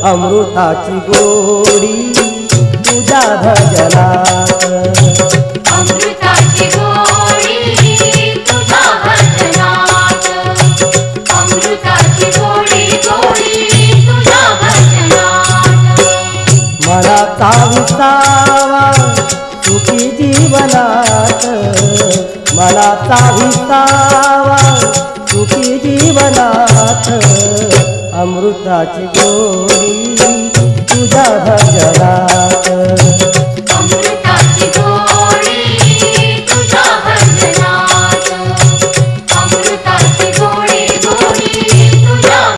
अमृताची गोडी तुझ्या भजनात, अमृताची गोडी तुझ्या भजनात, अमृताची गोडी गोडी तुझ्या भजनात. मनाचा विसावा सुखी जीवनात, मनाचा विसावा सुखी जीवनात, अमृताची गोडी तुझ्या भजनात.